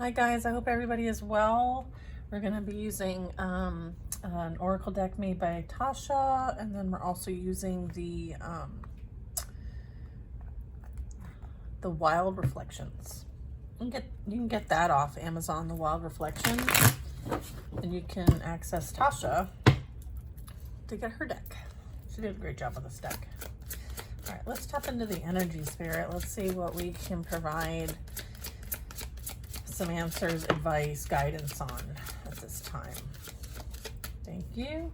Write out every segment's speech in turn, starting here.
Hi guys, I hope everybody is well. We're going to be using an oracle deck made by Tasha, and then we're also using the Wild Reflections. You can get that off Amazon, the Wild Reflections, and you can access Tasha to get her deck. She did a great job on this deck. All right, let's tap into the energy spirit. Let's see what we can provide some answers, advice, guidance on at this time. Thank you.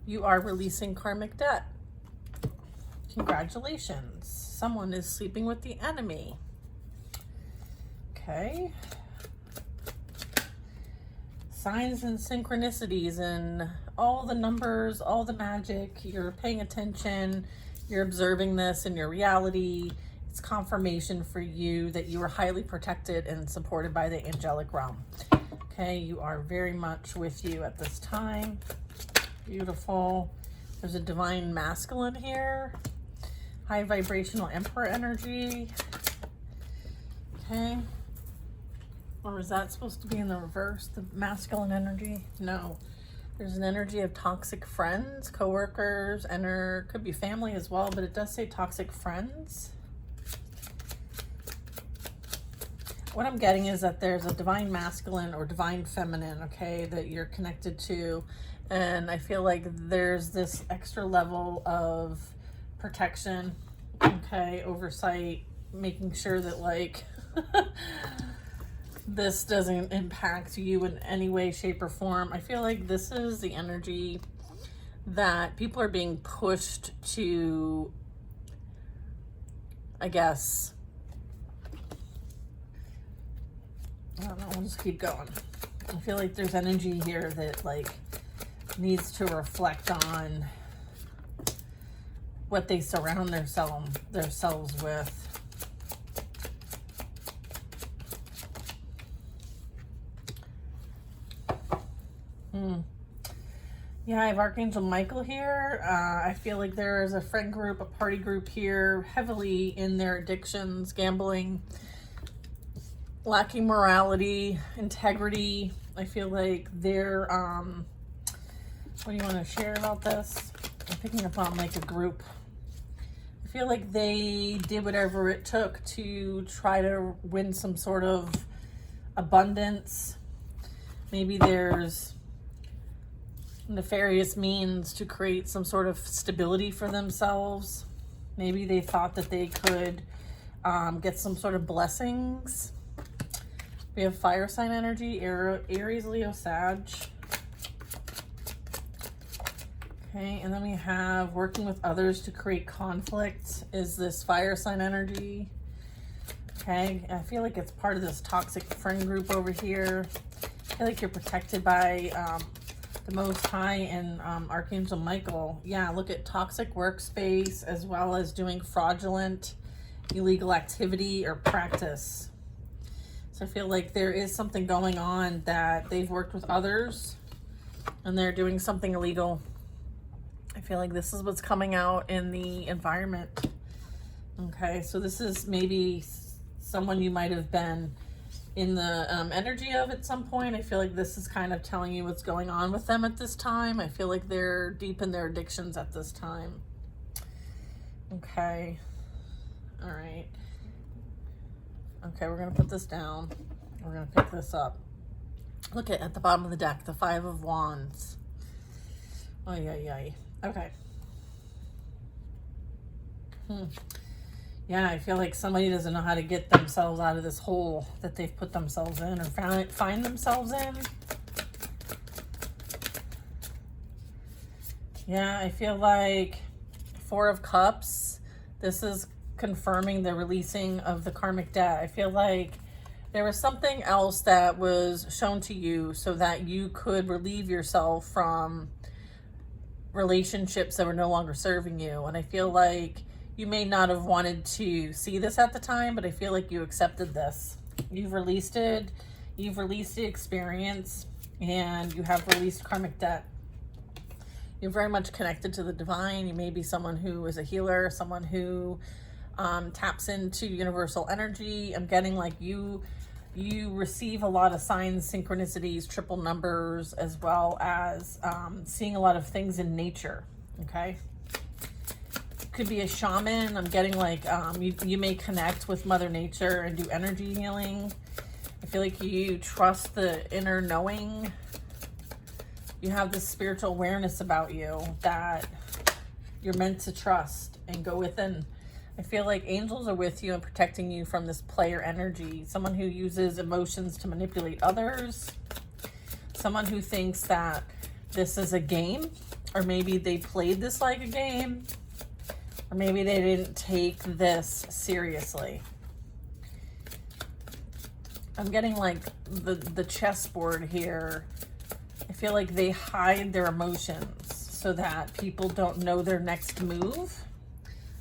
You are releasing karmic debt. Congratulations. Someone is sleeping with the enemy. Okay. Signs and synchronicities and all the numbers, all the magic. You're paying attention. You're observing this in your reality. It's confirmation for you that you are highly protected and supported by the angelic realm. Okay, you are very much with you at this time. Beautiful. There's a divine masculine here. High vibrational emperor energy. Okay. Or is that supposed to be in the reverse, the masculine energy? No. There's an energy of toxic friends, coworkers, and could be family as well, but it does say toxic friends. What I'm getting is that there's a divine masculine or divine feminine, okay, that you're connected to. And I feel like there's this extra level of protection, okay, oversight, making sure that like this doesn't impact you in any way, shape, or form. I feel like this is the energy that people are being pushed to, I guess, I don't know, we'll just keep going. I feel like there's energy here that like needs to reflect on what they surround themselves with. Yeah, I have Archangel Michael here. I feel like there is a friend group, a party group here, heavily in their addictions, gambling, lacking morality, integrity. I feel like they're, what do you want to share about this? I'm picking up on like a group. I feel like they did whatever it took to try to win some sort of abundance. Maybe there's nefarious means to create some sort of stability for themselves. Maybe they thought that they could get some sort of blessings. We have fire sign energy, Aries, Leo, Sag. Okay, and then we have working with others to create conflict is this fire sign energy. Okay, I feel like it's part of this toxic friend group over here. I feel like you're protected by the Most High and Archangel Michael. Yeah, look at toxic workspace as well as doing fraudulent, illegal activity or practice. So I feel like there is something going on that they've worked with others and they're doing something illegal. I feel like this is what's coming out in the environment. Okay, so this is maybe someone you might have been in the energy of at some point. I feel like this is kind of telling you what's going on with them at this time. I feel like they're deep in their addictions at this time. Okay, all right. Okay, we're going to put this down. We're going to pick this up. Look at the bottom of the deck, the Five of Wands. Ay. Okay. Yeah, I feel like somebody doesn't know how to get themselves out of this hole that they've put themselves in or find themselves in. Yeah, I feel like Four of Cups. This is confirming the releasing of the karmic debt. I feel like there was something else that was shown to you so that you could relieve yourself from relationships that were no longer serving you. And I feel like you may not have wanted to see this at the time, but I feel like you accepted this. You've released it. You've released the experience and you have released karmic debt. You're very much connected to the divine. You may be someone who is a healer, someone who taps into universal energy. I'm getting like you you receive a lot of signs, synchronicities, triple numbers, as well as seeing a lot of things in nature, okay? Could be a shaman. I'm getting like you may connect with Mother Nature and do energy healing. I feel like you trust the inner knowing. You have this spiritual awareness about you that you're meant to trust and go within. I feel like angels are with you and protecting you from this player energy. Someone who uses emotions to manipulate others. Someone who thinks that this is a game, or maybe they played this like a game, or maybe they didn't take this seriously. I'm getting like the chessboard here. I feel like they hide their emotions so that people don't know their next move.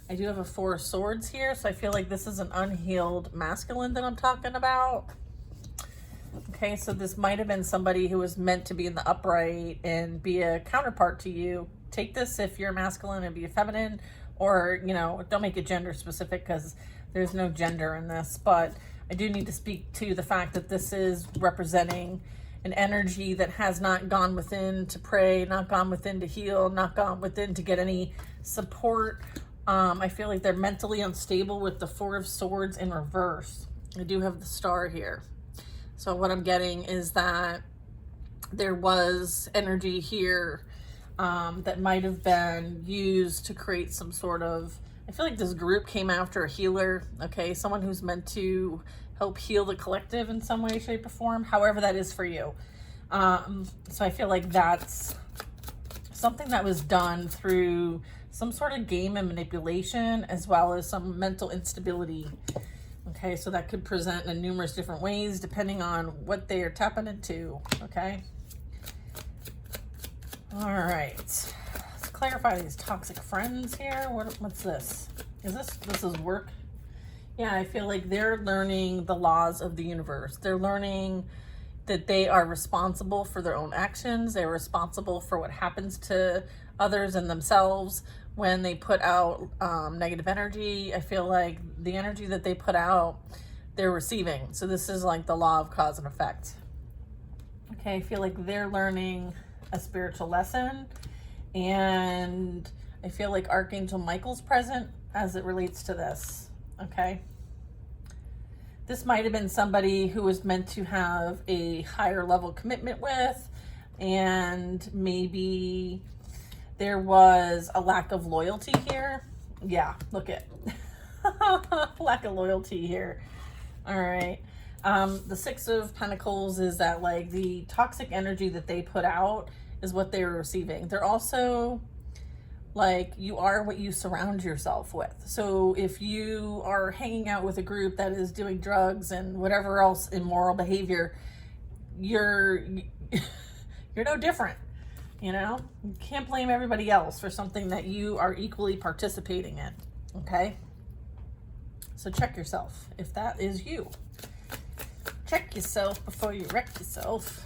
I do have a 4 of Swords here, so I feel like this is an unhealed masculine that I'm talking about. Okay, so this might have been somebody who was meant to be in the upright and be a counterpart to you. Take this if you're masculine and be a feminine, or, you know, don't make it gender specific because there's no gender in this. But I do need to speak to the fact that this is representing an energy that has not gone within to pray, not gone within to heal, not gone within to get any support. I feel like they're mentally unstable with the 4 of Swords in reverse. I do have the Star here. So what I'm getting is that there was energy here that might have been used to create some sort of, I feel like this group came after a healer, okay? Someone who's meant to help heal the collective in some way, shape, or form, however that is for you. So I feel like that's something that was done through some sort of game and manipulation, as well as some mental instability. Okay, so that could present in numerous different ways depending on what they are tapping into, okay? All right, let's clarify these toxic friends here. What's this? This is work? Yeah, I feel like they're learning the laws of the universe. They're learning that they are responsible for their own actions. They're responsible for what happens to others and themselves when they put out negative energy. I feel like the energy that they put out, they're receiving. So this is like the law of cause and effect. Okay, I feel like they're learning a spiritual lesson, and I feel like Archangel Michael's present as it relates to this, okay? This might have been somebody who was meant to have a higher level commitment with, and maybe there was a lack of loyalty here. Yeah, look at lack of loyalty here. All right. The 6 of Pentacles is that like the toxic energy that they put out is what they were receiving. They're also like, you are what you surround yourself with. So if you are hanging out with a group that is doing drugs and whatever else immoral behavior, you're no different. You know, you can't blame everybody else for something that you are equally participating in, okay? So check yourself if that is you. Check yourself before you wreck yourself.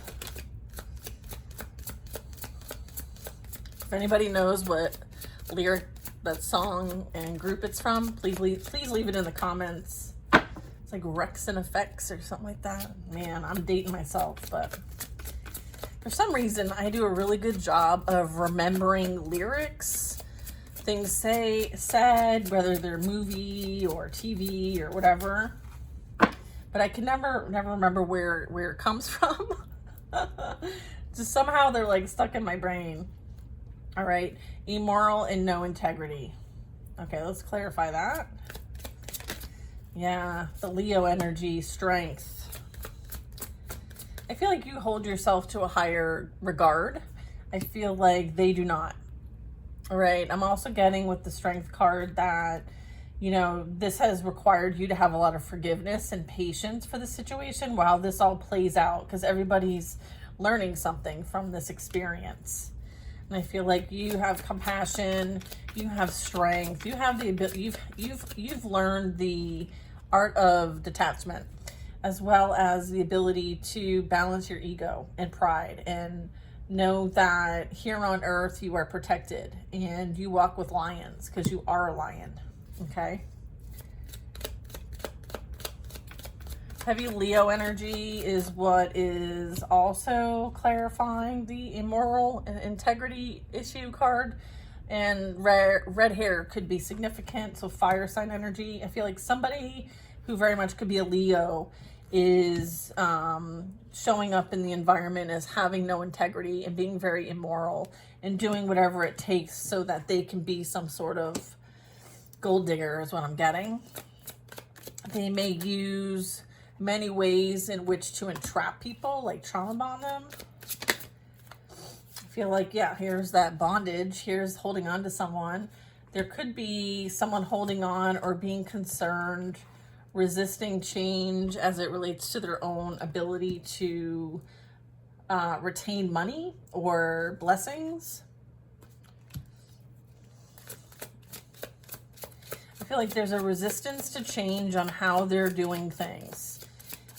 If anybody knows what lyric, that song and group it's from, please leave it in the comments. It's like Rex and Effects or something like that. Man, I'm dating myself, but for some reason, I do a really good job of remembering lyrics, things said, whether they're movie or TV or whatever. But I can never remember where it comes from. Just somehow they're like stuck in my brain. All right, immoral and no integrity. Okay, let's clarify that. Yeah, the Leo energy, strength. I feel like you hold yourself to a higher regard. I feel like they do not. All right. I'm also getting with the Strength card that, you know, this has required you to have a lot of forgiveness and patience for the situation while this all plays out, because everybody's learning something from this experience. And I feel like you have compassion, you have strength, you have the ability, you've learned the art of detachment, as well as the ability to balance your ego and pride and know that here on earth you are protected and you walk with lions because you are a lion, okay? Heavy Leo energy is what is also clarifying the immoral and integrity issue card. And red hair could be significant. So fire sign energy. I feel like somebody who very much could be a Leo is showing up in the environment as having no integrity and being very immoral and doing whatever it takes so that they can be some sort of gold digger is what I'm getting. They may use many ways in which to entrap people, like trauma bond them. I feel like, yeah, here's that bondage. Here's holding on to someone. There could be someone holding on or being concerned, resisting change as it relates to their own ability to retain money or blessings. I feel like there's a resistance to change on how they're doing things.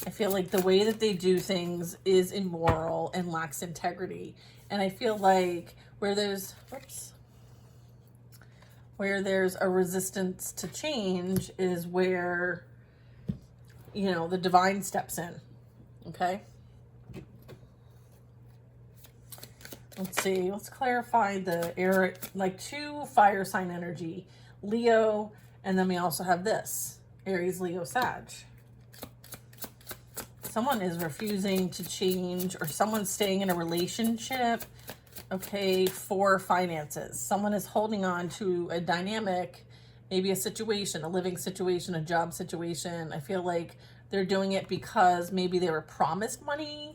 I feel like the way that they do things is immoral and lacks integrity. And I feel like where there's a resistance to change is where, you know, the divine steps in. Okay. Let's see. Let's clarify the air, like 2 fire sign energy, Leo, and then we also have this, Aries, Leo, Sag. Someone is refusing to change, or someone's staying in a relationship, okay, for finances. Someone is holding on to a dynamic, maybe a situation, a living situation, a job situation. I feel like they're doing it because maybe they were promised money,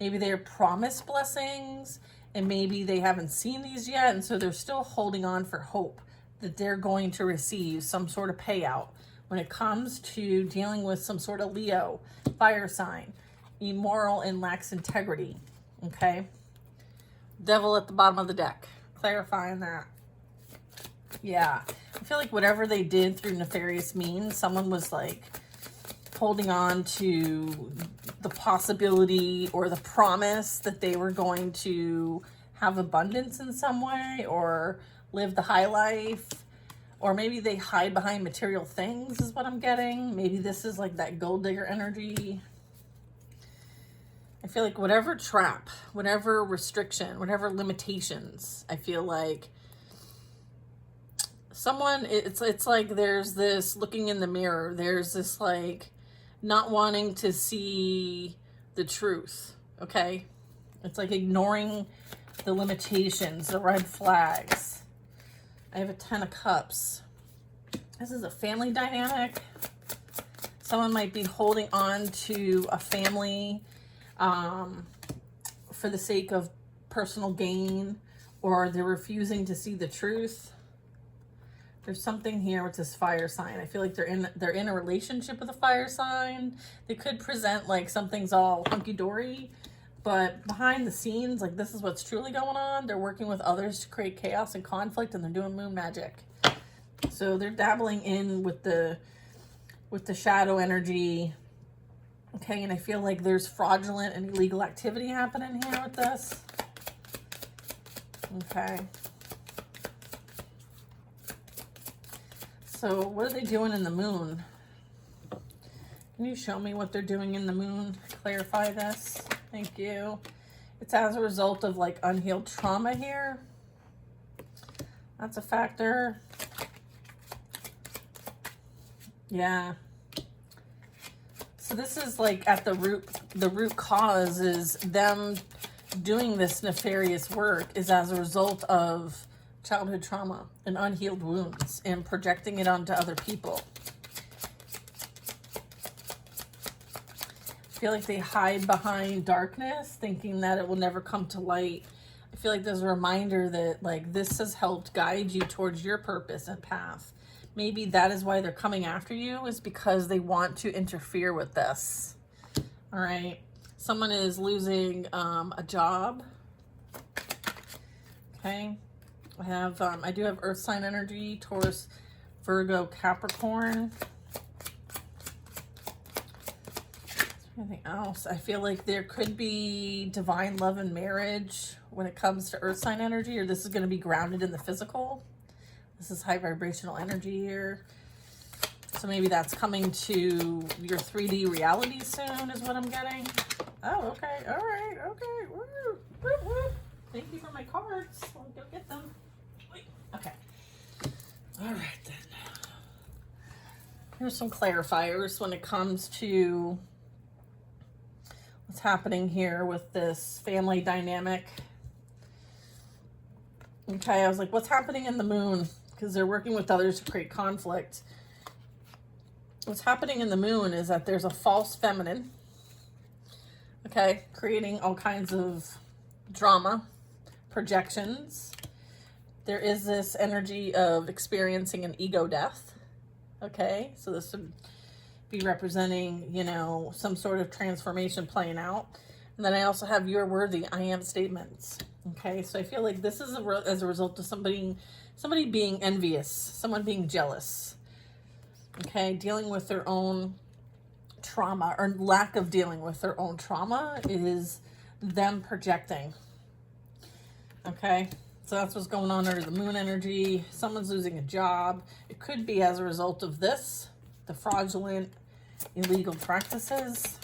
maybe they were promised blessings, and maybe they haven't seen these yet, and so they're still holding on for hope that they're going to receive some sort of payout. When it comes to dealing with some sort of Leo, fire sign, immoral and lacks integrity, okay? Devil at the bottom of the deck, clarifying that. Yeah, I feel like whatever they did through nefarious means, someone was like holding on to the possibility or the promise that they were going to have abundance in some way or live the high life. Or maybe they hide behind material things is what I'm getting. Maybe this is like that gold digger energy. I feel like whatever trap, whatever restriction, whatever limitations, I feel like someone, it's like there's this looking in the mirror. There's this like not wanting to see the truth, okay? It's like ignoring the limitations, the red flags. I have a 10 of Cups. This is a family dynamic. Someone might be holding on to a family for the sake of personal gain, or they're refusing to see the truth. There's something here with this fire sign. I feel like they're in a relationship with a fire sign. They could present like something's all hunky-dory, but behind the scenes, like this is what's truly going on. They're working with others to create chaos and conflict, and they're doing moon magic. So they're dabbling in with the shadow energy. Okay, and I feel like there's fraudulent and illegal activity happening here with this. Okay. So what are they doing in the moon? Can you show me what they're doing in the moon? Clarify this. Thank you. It's as a result of like unhealed trauma here. That's a factor. Yeah. So this is like at the root cause is them doing this nefarious work is as a result of childhood trauma and unhealed wounds and projecting it onto other people. I feel like they hide behind darkness, thinking that it will never come to light. I feel like there's a reminder that like this has helped guide you towards your purpose and path. Maybe that is why they're coming after you, is because they want to interfere with this. All right. Someone is losing a job. Okay. I do have earth sign energy, Taurus, Virgo, Capricorn. Anything else? I feel like there could be divine love and marriage when it comes to earth sign energy, or this is going to be grounded in the physical. This is high vibrational energy here. So maybe that's coming to your 3D reality soon is what I'm getting. Oh, okay. All right. Okay. Woo, woo, woo. Thank you for my cards. I'll go get them. Wait. Okay. All right, then. Here's some clarifiers when it comes to what's happening here with this family dynamic. Okay, I was like, what's happening in the moon? Because they're working with others to create conflict. What's happening in the moon is that there's a false feminine, okay, creating all kinds of drama, projections. There is this energy of experiencing an ego death, okay? So this would be representing, you know, some sort of transformation playing out. And then I also have you're worthy, I am statements, okay? So I feel like this is as a result of somebody being envious, someone being jealous. Okay, dealing with their own trauma or lack of dealing with their own trauma is them projecting. Okay, so that's what's going on under the moon energy. Someone's losing a job. It could be as a result of this, the fraudulent, illegal practices.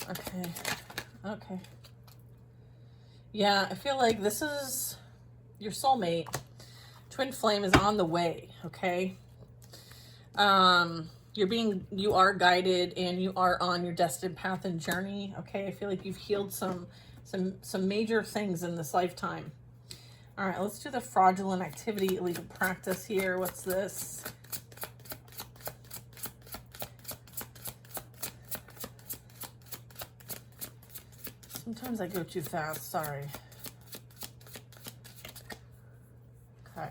Okay. Yeah, I feel like this is your soulmate. Twin flame is on the way, okay? You are guided and you are on your destined path and journey, okay? I feel like you've healed some major things in this lifetime. All right, let's do the fraudulent activity, illegal practice here. What's this? Sometimes I go too fast, sorry. Okay.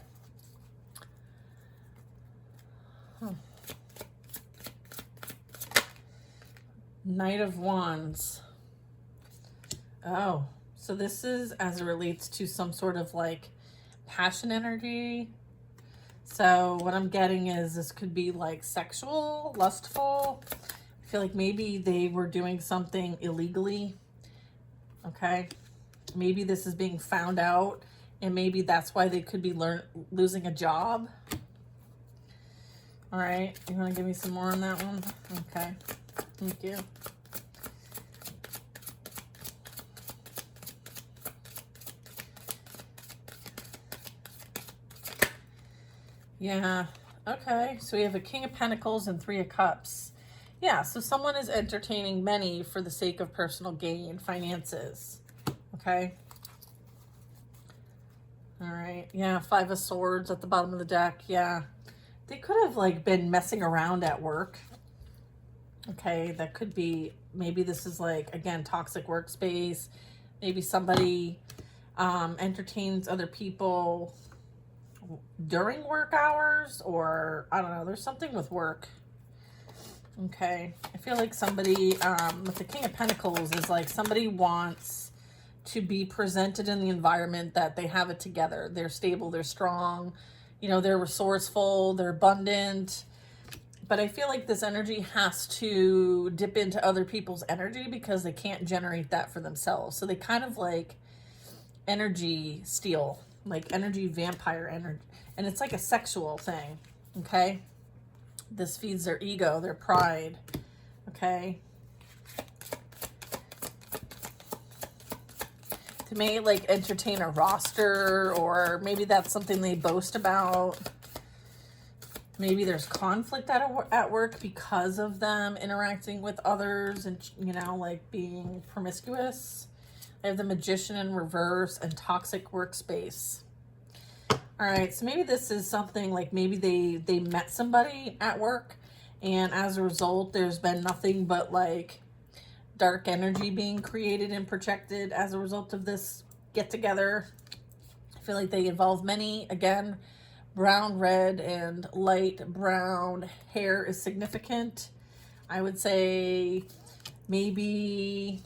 Knight of Wands. Oh, so this is as it relates to some sort of like passion energy. So what I'm getting is this could be like sexual, lustful. I feel like maybe they were doing something illegally. Okay. Maybe this is being found out and maybe that's why they could be losing a job. All right. You want to give me some more on that one? Okay. Thank you. Yeah. Okay. So we have a King of Pentacles and Three of Cups. Yeah. So someone is entertaining many for the sake of personal gain, finances. Okay. All right. Yeah. Five of Swords at the bottom of the deck. Yeah. They could have like been messing around at work. Okay, that could be, maybe this is like, again, toxic workspace. Maybe somebody entertains other people during work hours, or I don't know, there's something with work. Okay, I feel like somebody with the King of Pentacles is like somebody wants to be presented in the environment that they have it together. They're stable, they're strong, you know, they're resourceful, they're abundant. But I feel like this energy has to dip into other people's energy because they can't generate that for themselves. So they kind of like energy steal, like energy vampire energy. And it's like a sexual thing, okay? This feeds their ego, their pride, okay? They may like entertain a roster, or maybe that's something they boast about. Maybe there's conflict at work because of them interacting with others and, you know, like being promiscuous. I have the Magician in reverse and toxic workspace. All right, so maybe this is something like maybe they met somebody at work, and as a result, there's been nothing but like dark energy being created and projected as a result of this get together. I feel like they involve many, again, brown, red, and light brown hair is significant. I would say maybe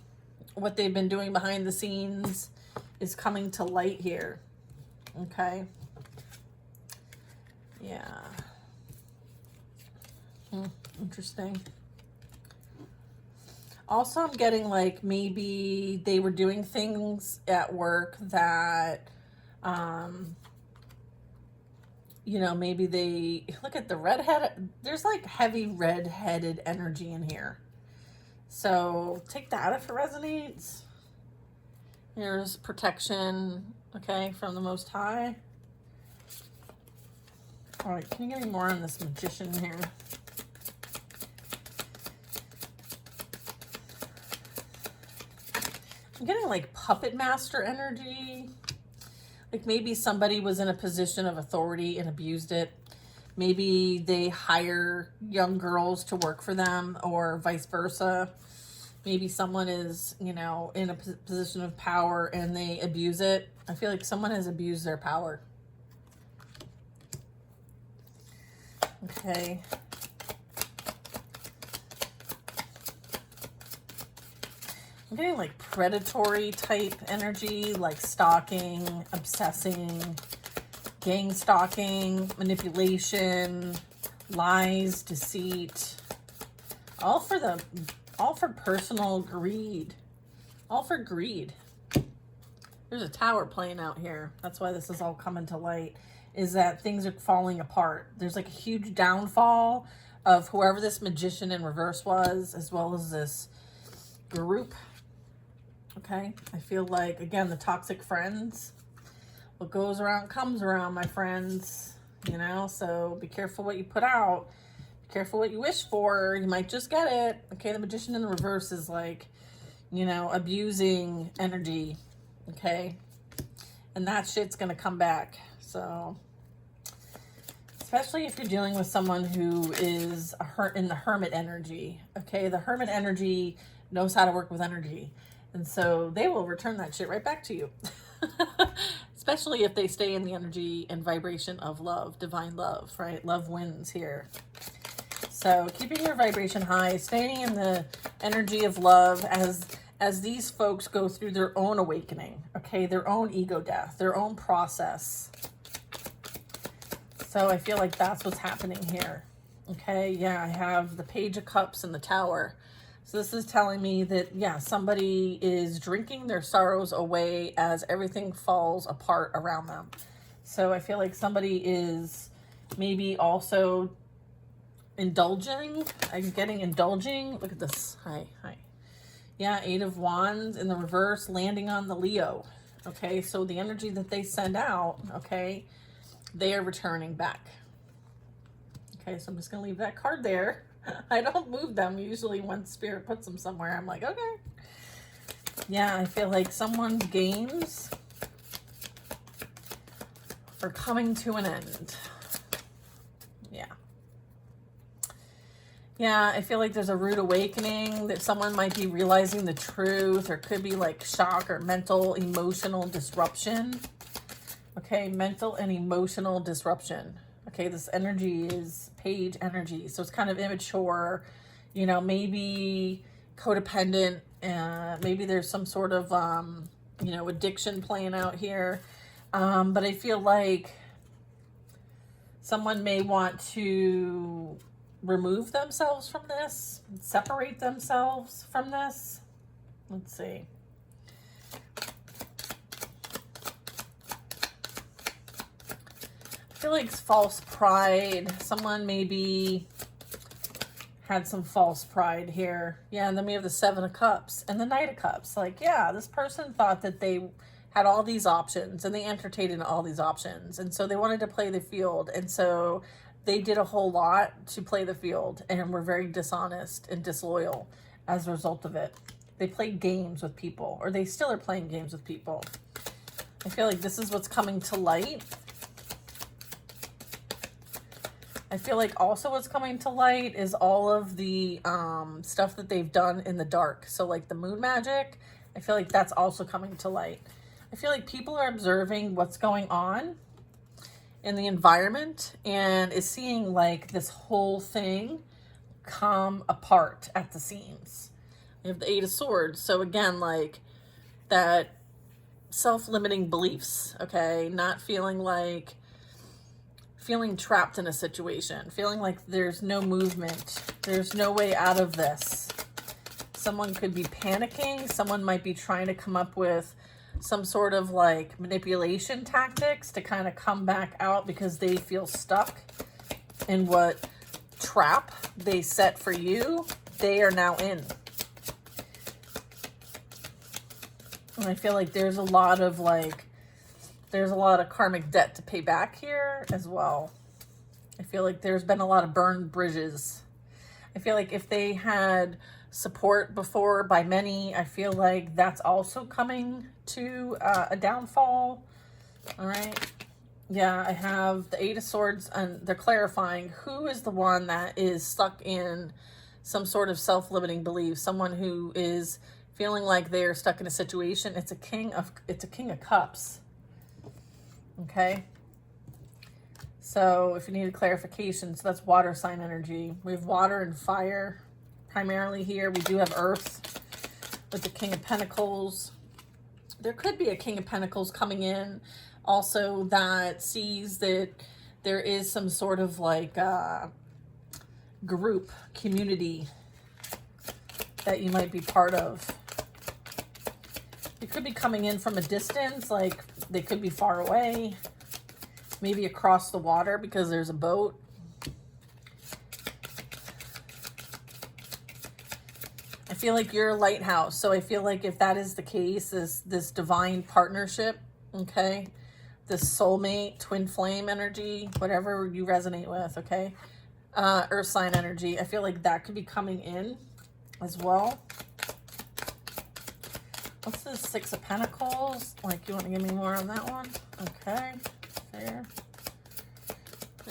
what they've been doing behind the scenes is coming to light here. Okay. Yeah. Interesting. Also, I'm getting like maybe they were doing things at work that, you know, maybe they, look at the redhead, there's like heavy red-headed energy in here. So take that if it resonates. Here's protection, okay, from the Most High. All right, can you get any more on this Magician here? I'm getting like puppet master energy. Like maybe somebody was in a position of authority and abused it. Maybe they hire young girls to work for them or vice versa. Maybe someone is, you know, in a position of power and they abuse it. I feel like someone has abused their power. Okay. I'm getting like predatory type energy, like stalking, obsessing, gang stalking, manipulation, lies, deceit, all for personal greed, all for greed. There's a tower playing out here. That's why this is all coming to light, is that things are falling apart. There's like a huge downfall of whoever this magician in reverse was, as well as this group. Okay, I feel like, again, the toxic friends. What goes around comes around, my friends. You know, so be careful what you put out. Be careful what you wish for. You might just get it. Okay, the magician in the reverse is like, you know, abusing energy. Okay, and that shit's gonna come back. So, especially if you're dealing with someone who is in the hermit energy. Okay, the hermit energy knows how to work with energy. And so they will return that shit right back to you. Especially if they stay in the energy and vibration of love, divine love, right? Love wins here. So keeping your vibration high, staying in the energy of love as these folks go through their own awakening, okay? Their own ego death, their own process. So I feel like that's what's happening here. Okay, yeah, I have the Page of Cups and the Tower. So this is telling me that, yeah, somebody is drinking their sorrows away as everything falls apart around them. So I feel like somebody is maybe also indulging. I'm getting indulging. Look at this. Hi. Yeah, Eight of Wands in the reverse, landing on the Leo. Okay, so the energy that they send out, okay, they are returning back. Okay, so I'm just going to leave that card there. I don't move them usually when Spirit puts them somewhere. I'm like, okay. Yeah, I feel like someone's games are coming to an end. Yeah. Yeah, I feel like there's a rude awakening, that someone might be realizing the truth, or could be like shock or mental, emotional disruption. Okay, mental and emotional disruption. Okay, this energy is Page energy. So it's kind of immature, you know, maybe codependent. Maybe there's some sort of, you know, addiction playing out here. But I feel like someone may want to remove themselves from this, separate themselves from this. Let's see. I feel like it's false pride. Someone maybe had some false pride here. Yeah, and then we have the Seven of Cups and the Knight of Cups. Like, yeah, this person thought that they had all these options and they entertained all these options. And so they wanted to play the field. And so they did a whole lot to play the field and were very dishonest and disloyal as a result of it. They played games with people, or they still are playing games with people. I feel like this is what's coming to light. I feel like also what's coming to light is all of the stuff that they've done in the dark. So like the moon magic, I feel like that's also coming to light. I feel like people are observing what's going on in the environment and is seeing like this whole thing come apart at the seams. We have the Eight of Swords. So again, like that self-limiting beliefs, okay? Not feeling trapped in a situation, feeling like there's no movement, there's no way out of this. Someone could be panicking. Someone might be trying to come up with some sort of like manipulation tactics to kind of come back out because they feel stuck in what trap they set for you. They are now in. And I feel like there's a lot of karmic debt to pay back here as well. I feel like there's been a lot of burned bridges. I feel like if they had support before by many, I feel like that's also coming to a downfall. All right. Yeah, I have the Eight of Swords, and they're clarifying who is the one that is stuck in some sort of self-limiting belief, someone who is feeling like they're stuck in a situation. It's a King of Cups. Okay. So if you need a clarification, so that's water sign energy. We have water and fire primarily here. We do have earth with the King of Pentacles. There could be a King of Pentacles coming in also that sees that there is some sort of like group, community that you might be part of. It could be coming in from a distance, like they could be far away, maybe across the water because there's a boat. I feel like you're a lighthouse. So I feel like if that is the case, this divine partnership, okay, this soulmate, twin flame energy, whatever you resonate with, okay, earth sign energy, I feel like that could be coming in as well. What's this Six of Pentacles? Like, you want to give me more on that one? Okay, fair.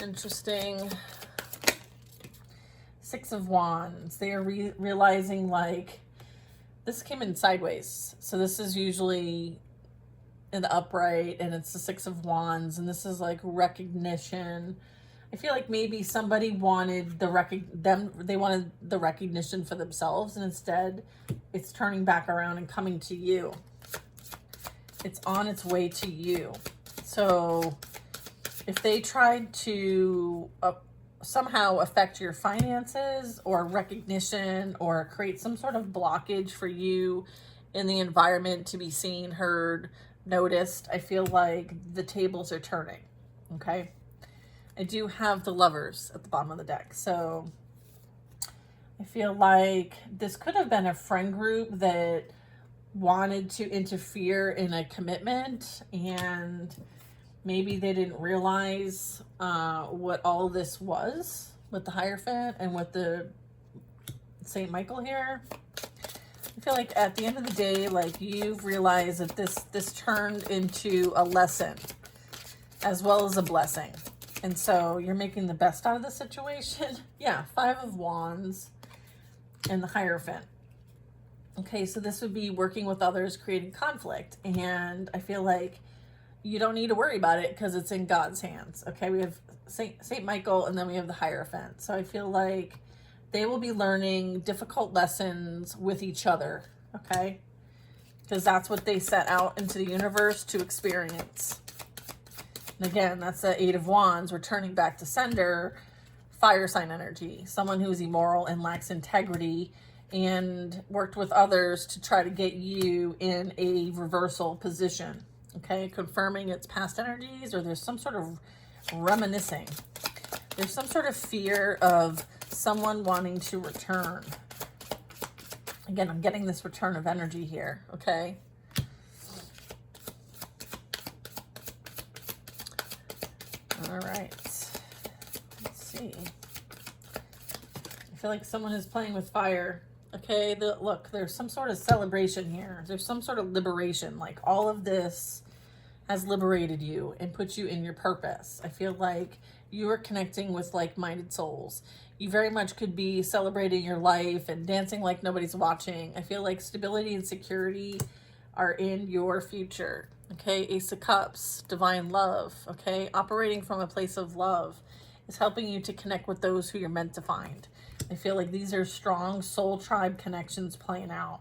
Interesting. Six of Wands. They are realizing, like, this came in sideways. So this is usually in the upright, and it's the Six of Wands, and this is like recognition. I feel like maybe somebody wanted they wanted the recognition for themselves, and instead it's turning back around and coming to you. It's on its way to you. So if they tried to somehow affect your finances or recognition or create some sort of blockage for you in the environment to be seen, heard, noticed, I feel like the tables are turning. Okay. I do have the Lovers at the bottom of the deck. So I feel like this could have been a friend group that wanted to interfere in a commitment, and maybe they didn't realize what all this was with the Hierophant and with the Saint Michael here. I feel like at the end of the day, like, you've realized that this turned into a lesson as well as a blessing. And so you're making the best out of the situation. Yeah, Five of Wands and the Hierophant. Okay, so this would be working with others, creating conflict. And I feel like you don't need to worry about it because it's in God's hands. Okay, we have Saint Michael, and then we have the Hierophant. So I feel like they will be learning difficult lessons with each other. Okay, because that's what they set out into the universe to experience. And again, that's the Eight of Wands, returning back to sender, fire sign energy. Someone who is immoral and lacks integrity and worked with others to try to get you in a reversal position. Okay, confirming its past energies, or there's some sort of reminiscing. There's some sort of fear of someone wanting to return. Again, I'm getting this return of energy here, okay? All right, let's see. I feel like someone is playing with fire. Okay, look, there's some sort of celebration here. There's some sort of liberation. Like, all of this has liberated you and put you in your purpose. I feel like you are connecting with like-minded souls. You very much could be celebrating your life and dancing like nobody's watching. I feel like stability and security are in your future. Okay, Ace of Cups, divine love. Okay, operating from a place of love is helping you to connect with those who you're meant to find. I feel like these are strong soul tribe connections playing out.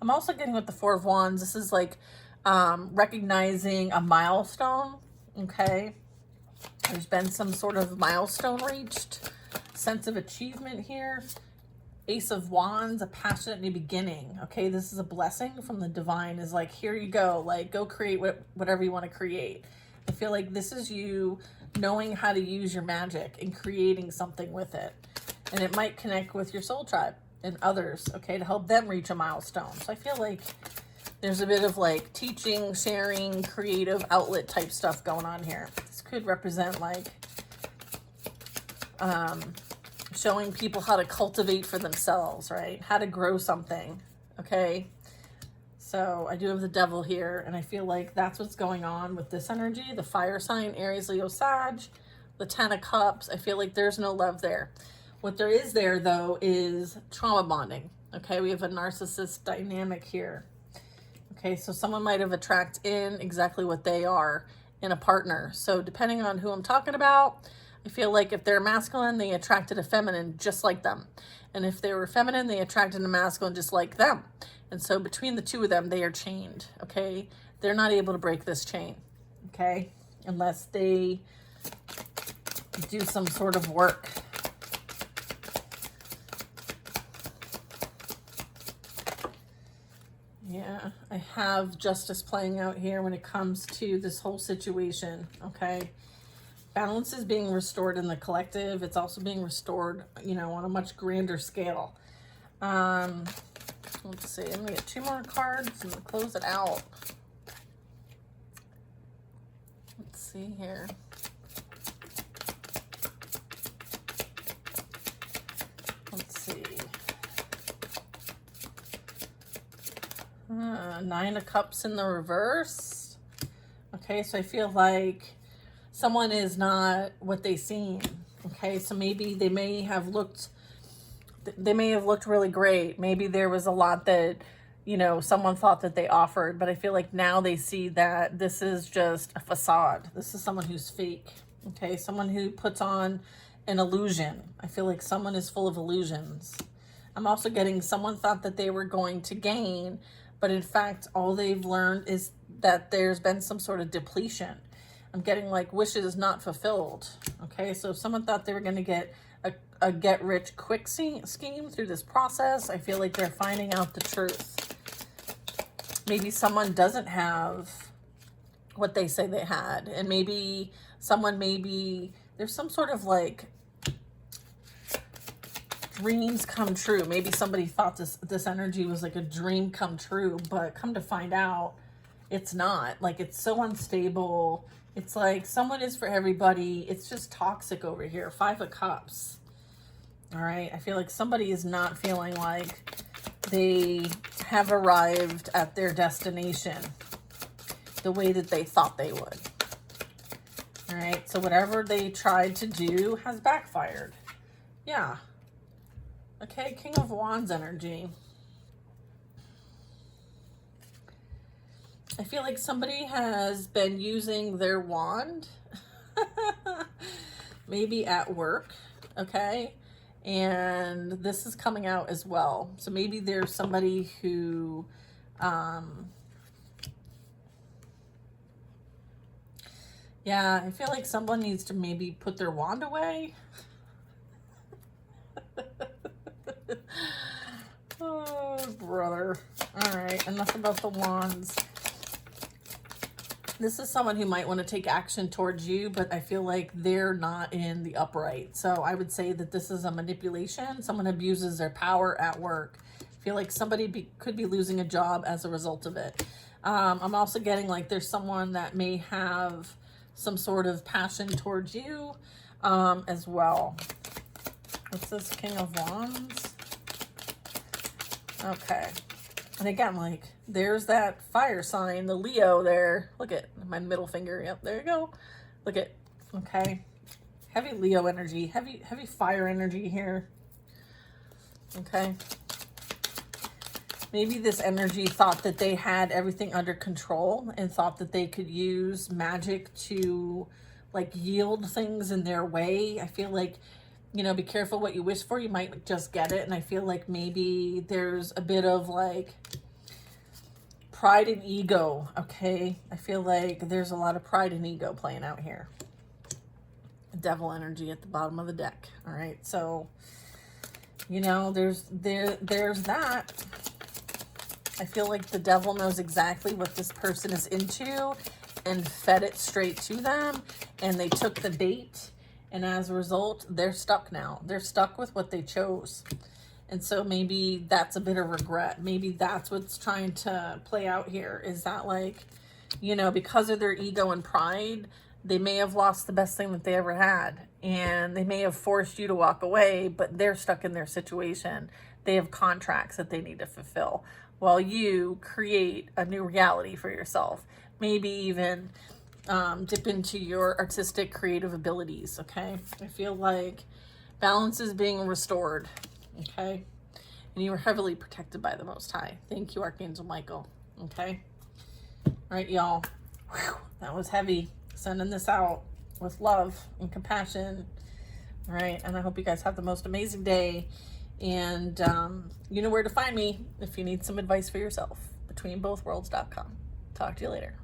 I'm also getting with the Four of Wands. This is like recognizing a milestone. Okay, there's been some sort of milestone reached, sense of achievement here. Ace of Wands, a passionate new beginning. Okay, this is a blessing from the divine. Is like, here you go, like go create whatever you want to create. I feel like this is you knowing how to use your magic and creating something with it. And it might connect with your soul tribe and others, okay, to help them reach a milestone. So I feel like there's a bit of like teaching, sharing, creative outlet type stuff going on here. This could represent like showing people how to cultivate for themselves, right? How to grow something, okay? So I do have the devil here, and I feel like that's what's going on with this energy. The fire sign, Aries, Leo, Sag, the 10 of Cups. I feel like there's no love there. What there is there, though, is trauma bonding, okay? We have a narcissist dynamic here. Okay, so someone might have attracted in exactly what they are in a partner. So depending on who I'm talking about, I feel like if they're masculine, they attracted a feminine just like them. And if they were feminine, they attracted a masculine just like them. And so between the two of them, they are chained, okay? They're not able to break this chain, okay? Unless they do some sort of work. Yeah, I have justice playing out here when it comes to this whole situation, okay? Balance is being restored in the collective. It's also being restored, you know, on a much grander scale. Let's see, I'm gonna get 2 more cards and close it out. Let's see here. Let's see. 9 of Cups in the reverse. Okay, so I feel like someone is not what they seem. Okay, so maybe they may have looked really great. Maybe there was a lot that, you know, someone thought that they offered, but I feel like now they see that this is just a facade. This is someone who's fake. Okay, someone who puts on an illusion. I feel like someone is full of illusions. I'm also getting someone thought that they were going to gain, but in fact, all they've learned is that there's been some sort of depletion. I'm getting like wishes not fulfilled. Okay, so if someone thought they were going to get a get-rich-quick scheme through this process, I feel like they're finding out the truth. Maybe someone doesn't have what they say they had, and maybe there's some sort of like dreams come true. Maybe somebody thought this energy was like a dream come true, but come to find out it's not. Like, it's so unstable. It's like someone is for everybody. It's just toxic over here. 5 of Cups. All right. I feel like somebody is not feeling like they have arrived at their destination the way that they thought they would. All right. So whatever they tried to do has backfired. Yeah. Okay. King of Wands energy. I feel like somebody has been using their wand, maybe at work, okay? And this is coming out as well. So maybe there's somebody who, yeah, I feel like someone needs to maybe put their wand away. Oh, brother. All right, enough about the wands. This is someone who might want to take action towards you, but I feel like they're not in the upright. So I would say that this is a manipulation. Someone abuses their power at work. I feel like somebody could be losing a job as a result of it. I'm also getting like there's someone that may have some sort of passion towards you as well. What's this? King of Wands. Okay. And again, like, there's that fire sign, the Leo there. Look at my middle finger. Yep, there you go. Look at, okay. Heavy Leo energy, heavy fire energy here. Okay. Maybe this energy thought that they had everything under control and thought that they could use magic to, like, yield things in their way. I feel like, you know, be careful what you wish for. You might just get it. And I feel like maybe there's a bit of like pride and ego. Okay. I feel like there's a lot of pride and ego playing out here. Devil energy at the bottom of the deck. All right. So You know, there's that. I feel like the devil knows exactly what this person is into and fed it straight to them, and they took the bait, and as a result, they're stuck now. They're stuck with what they chose. And so maybe that's a bit of regret. Maybe that's what's trying to play out here, is that, like, you know, because of their ego and pride, they may have lost the best thing that they ever had, and they may have forced you to walk away, but they're stuck in their situation. They have contracts that they need to fulfill while you create a new reality for yourself. Maybe even dip into your artistic creative abilities. Okay, I feel like balance is being restored. Okay, and you are heavily protected by the Most High. Thank you, Archangel Michael. Okay, all right, y'all. Whew, that was heavy. Sending this out with love and compassion. All right, and I hope you guys have the most amazing day. And you know where to find me if you need some advice for yourself. BetweenBothWorlds.com. Talk to you later.